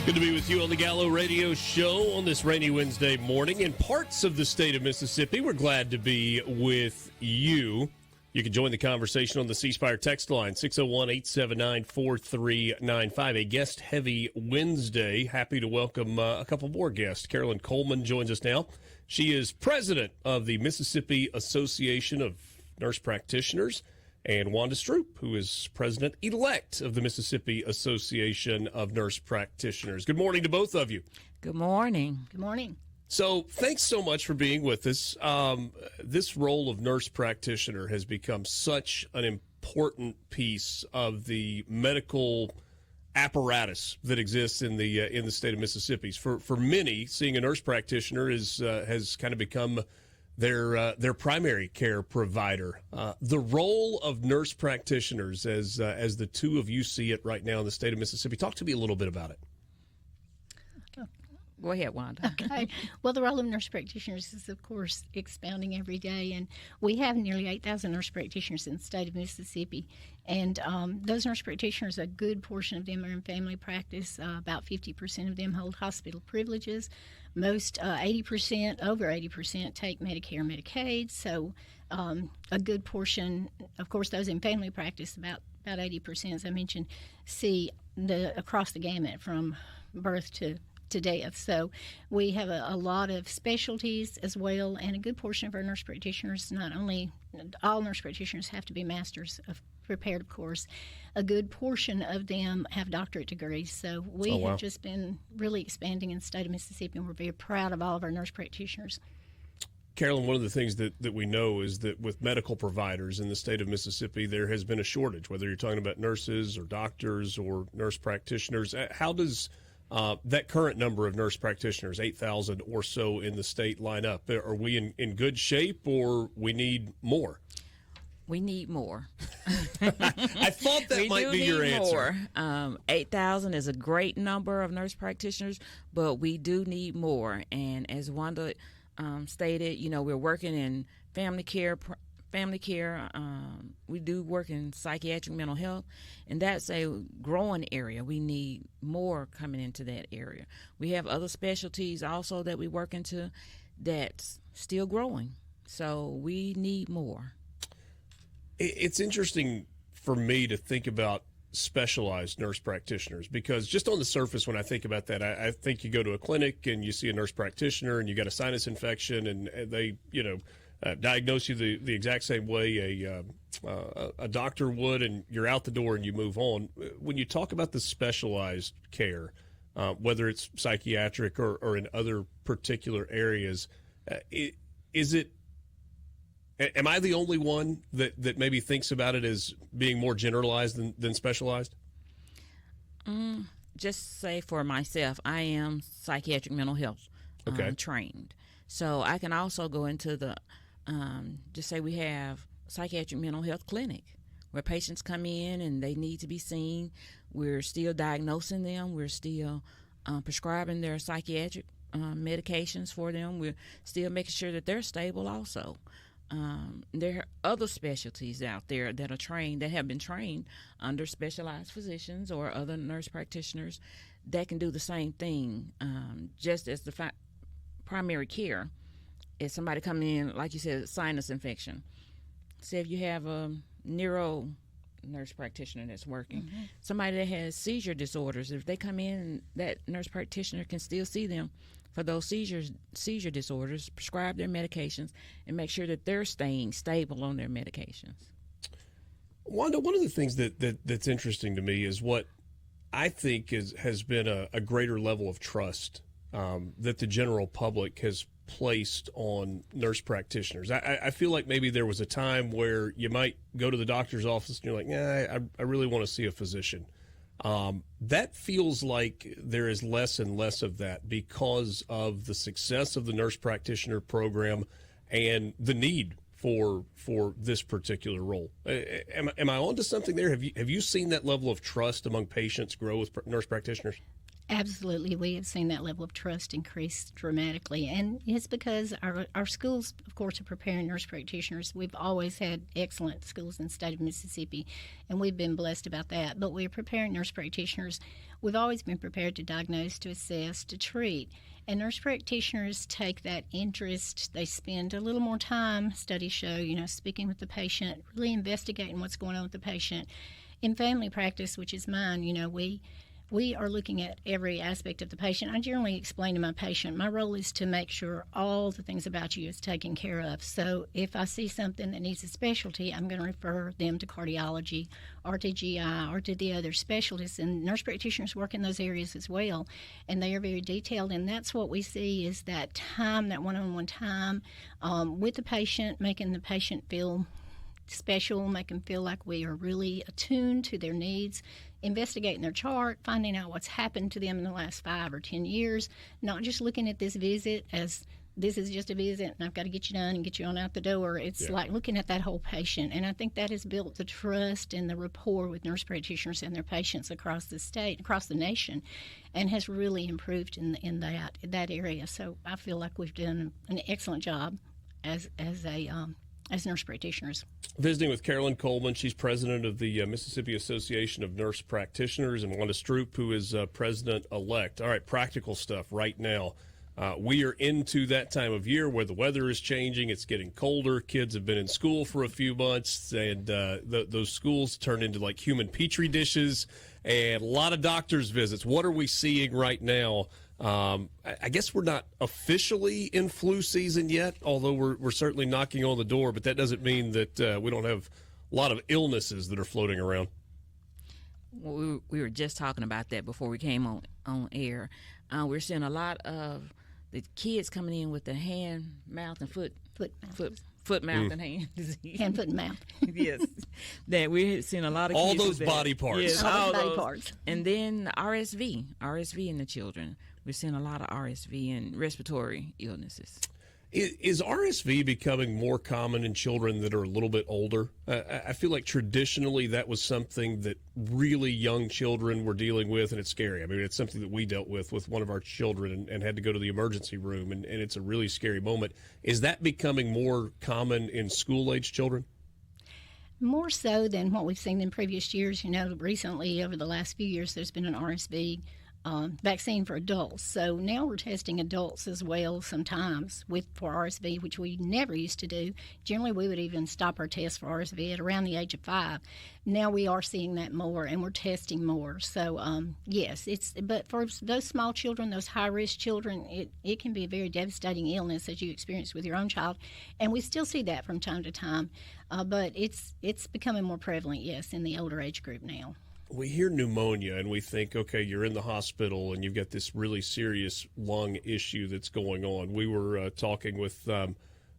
Good to be with you on the Gallo Radio Show on this rainy Wednesday morning in parts of the state of Mississippi. We're glad to be with you. You can join the conversation on the C Spire text line, 601-879-4395. A guest-heavy Wednesday. Happy to welcome a couple more guests. Carolyn Coleman joins us now. She is president of the Mississippi Association of Nurse Practitioners, and Wanda Stroupe, who is president-elect of the Mississippi Association of Nurse Practitioners. Good morning to both of you. Good morning. Good morning. So thanks so much for being with us. This role of nurse practitioner has become such an important piece of the medical apparatus that exists in the state of Mississippi. For many, seeing a nurse practitioner has kind of become their primary care provider. The role of nurse practitioners, as the two of you see it right now in the state of Mississippi, talk to me a little bit about it. Go ahead, Wanda. Okay. Well, the role of nurse practitioners is, of course, expounding every day, and we have nearly 8,000 nurse practitioners in the state of Mississippi. And those nurse practitioners, a good portion of them are in family practice. About 50% of them hold hospital privileges. Most, 80%, over 80%, take Medicare and Medicaid. So a good portion, of course, those in family practice, about 80%, as I mentioned, see across the gamut from birth to death. So we have a lot of specialties as well, and a good portion of our nurse practitioners, not only all nurse practitioners have to be masters of prepared, of course, a good portion of them have doctorate degrees. So we have just been really expanding in the state of Mississippi, and we're very proud of all of our nurse practitioners. Carolyn, one of the things that we know is that with medical providers in the state of Mississippi, there has been a shortage, whether you're talking about nurses or doctors or nurse practitioners. How does that current number of nurse practitioners, 8,000 or so in the state, line up? Are we in good shape, or we need more? We need more. I thought that might be your answer. 8,000 is a great number of nurse practitioners, but we do need more. And as Wanda stated, we're working in family care. We do work in psychiatric mental health, and that's a growing area. We need more coming into that area. We have other specialties also that we work into that's still growing, so we need more. It's interesting for me to think about specialized nurse practitioners, because just on the surface, when I think about that, I think you go to a clinic and you see a nurse practitioner and you got a sinus infection, and they, diagnose you the exact same way a doctor would, and you're out the door and you move on. When you talk about the specialized care, whether it's psychiatric or in other particular areas, am I the only one that maybe thinks about it as being more generalized than specialized? Just say for myself, I am psychiatric mental health trained. So I can also go into the, just say we have psychiatric mental health clinic where patients come in and they need to be seen. We're still diagnosing them. We're still prescribing their psychiatric medications for them. We're still making sure that they're stable also. There are other specialties out there that have been trained under specialized physicians or other nurse practitioners that can do the same thing, just as the primary care. If somebody coming in, like you said, sinus infection. Say if you have a neuro nurse practitioner that's working, somebody that has seizure disorders, if they come in, that nurse practitioner can still see them for those seizure disorders, prescribe their medications, and make sure that they're staying stable on their medications. Wanda, one of the things that's interesting to me is what I think has been a greater level of trust that the general public has placed on nurse practitioners. I feel like maybe there was a time where you might go to the doctor's office and you're like, I really want to see a physician. That feels like there is less and less of that because of the success of the nurse practitioner program and the need for this particular role. Am I onto something there? Have you seen that level of trust among patients grow with nurse practitioners? Absolutely. We have seen that level of trust increase dramatically. And it's because our schools, of course, are preparing nurse practitioners. We've always had excellent schools in the state of Mississippi, and we've been blessed about that. But we're preparing nurse practitioners. We've always been prepared to diagnose, to assess, to treat. And nurse practitioners take that interest. They spend a little more time, studies show, speaking with the patient, really investigating what's going on with the patient. In family practice, which is mine, we are looking at every aspect of the patient. I generally explain to my patient, my role is to make sure all the things about you is taken care of. So if I see something that needs a specialty, I'm going to refer them to cardiology or to GI or to the other specialists. And nurse practitioners work in those areas as well, and they are very detailed. And that's what we see is that time, that one-on-one time with the patient, making the patient feel special, make them feel like we are really attuned to their needs, investigating their chart, finding out what's happened to them in the last 5 or 10 years, not just looking at this visit as this is just a visit and I've got to get you done and get you on out the door. It's like looking at that whole patient. And I think that has built the trust and the rapport with nurse practitioners and their patients across the state, across the nation, and has really improved in that area. So I feel like we've done an excellent job as nurse practitioners. Visiting with Carolyn Coleman, she's president of the Mississippi Association of Nurse Practitioners, and Wanda Stroupe, who is president-elect. All right, practical stuff right now. We are into that time of year where the weather is changing. It's getting colder. Kids have been in school for a few months, and those schools turn into like human petri dishes and a lot of doctor's visits. What are we seeing right now? I guess we're not officially in flu season yet, although we're certainly knocking on the door, but that doesn't mean that we don't have a lot of illnesses that are floating around. We were just talking about that before we came on air. We're seeing a lot of the kids coming in with the hand, mouth, and foot, mouth, and hand disease. Hand, foot, and mouth. Yes. That we're seeing a lot of all kids those body parts. Yes, all those body parts. And then RSV in the children. We're seeing a lot of RSV and respiratory illnesses. Is RSV becoming more common in children that are a little bit older? I feel like traditionally that was something that really young children were dealing with, and it's scary. I mean, it's something that we dealt with one of our children and had to go to the emergency room, and it's a really scary moment. Is that becoming more common in school-age children? More so than what we've seen in previous years. Recently, over the last few years, there's been an RSV vaccine for adults. So now we're testing adults as well sometimes for RSV, which we never used to do. Generally, we would even stop our test for RSV at around the age of 5. Now we are seeing that more, and we're testing more. So, yes, but for those small children, those high-risk children, it can be a very devastating illness as you experience with your own child. And we still see that from time to time. But it's becoming more prevalent, yes, in the older age group now. We hear pneumonia and we think, okay, you're in the hospital and you've got this really serious lung issue that's going on. We were talking with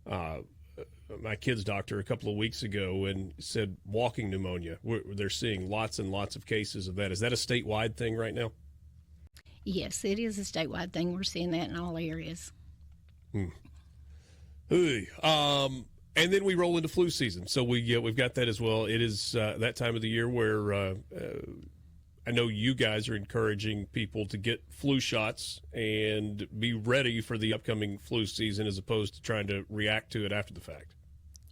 my kid's doctor a couple of weeks ago and said walking pneumonia. They're seeing lots and lots of cases of that. Is that a statewide thing right now? Yes, it is a statewide thing. We're seeing that in all areas. And then we roll into flu season, so we've got that as well. It is that time of the year where I know you guys are encouraging people to get flu shots and be ready for the upcoming flu season as opposed to trying to react to it after the fact.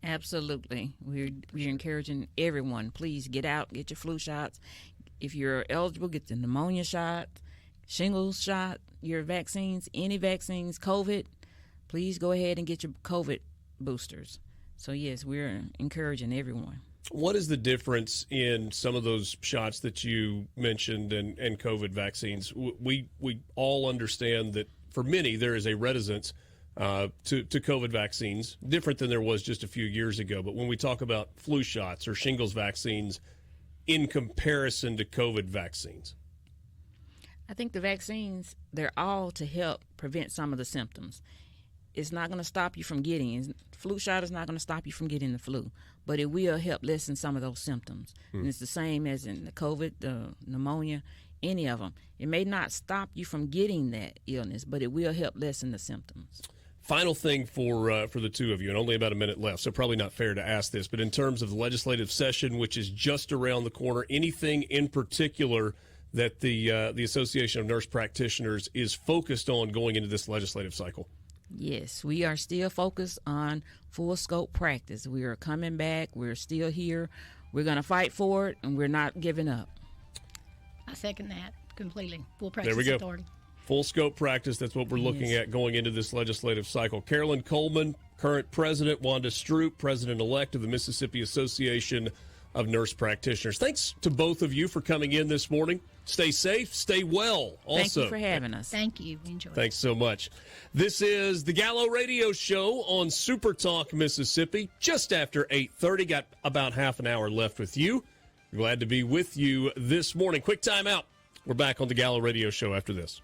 Absolutely. We're encouraging everyone, please get out, get your flu shots. If you're eligible, get the pneumonia shot, shingles shot, your vaccines, any vaccines, COVID, please go ahead and get your COVID boosters. So, yes, we're encouraging everyone. What is the difference in some of those shots that you mentioned and COVID vaccines? We all understand that for many there is a reticence to COVID vaccines, different than there was just a few years ago. But when we talk about flu shots or shingles vaccines in comparison to COVID vaccines? I think the vaccines, they're all to help prevent some of the symptoms. It's not going to stop you from getting flu shot is not going to stop you from getting the flu, but it will help lessen some of those symptoms. And it's the same as in the COVID, the pneumonia, any of them. It may not stop you from getting that illness, but it will help lessen the symptoms. Final thing for the two of you, and only about a minute left, so probably not fair to ask this, but in terms of the legislative session, which is just around the corner, anything in particular that the Association of Nurse Practitioners is focused on going into this legislative cycle? Yes, we are still focused on full scope practice. We are coming back. We're still here. We're going to fight for it, and we're not giving up. I second that completely. Full practice There we go. authority. Full scope practice. That's what we're looking at going into this legislative cycle. Carolyn Coleman, current president. Wanda Stroupe, president-elect of the Mississippi Association of Nurse Practitioners. Thanks to both of you for coming in this morning. Stay safe, stay well. Also, thank you for having us. Thank you. Enjoy. Thanks so much. This is the Gallo Radio Show on SuperTalk Mississippi. Just after 8:30, got about half an hour left with you. Glad to be with you this morning. Quick time out. We're back on the Gallo Radio Show after this.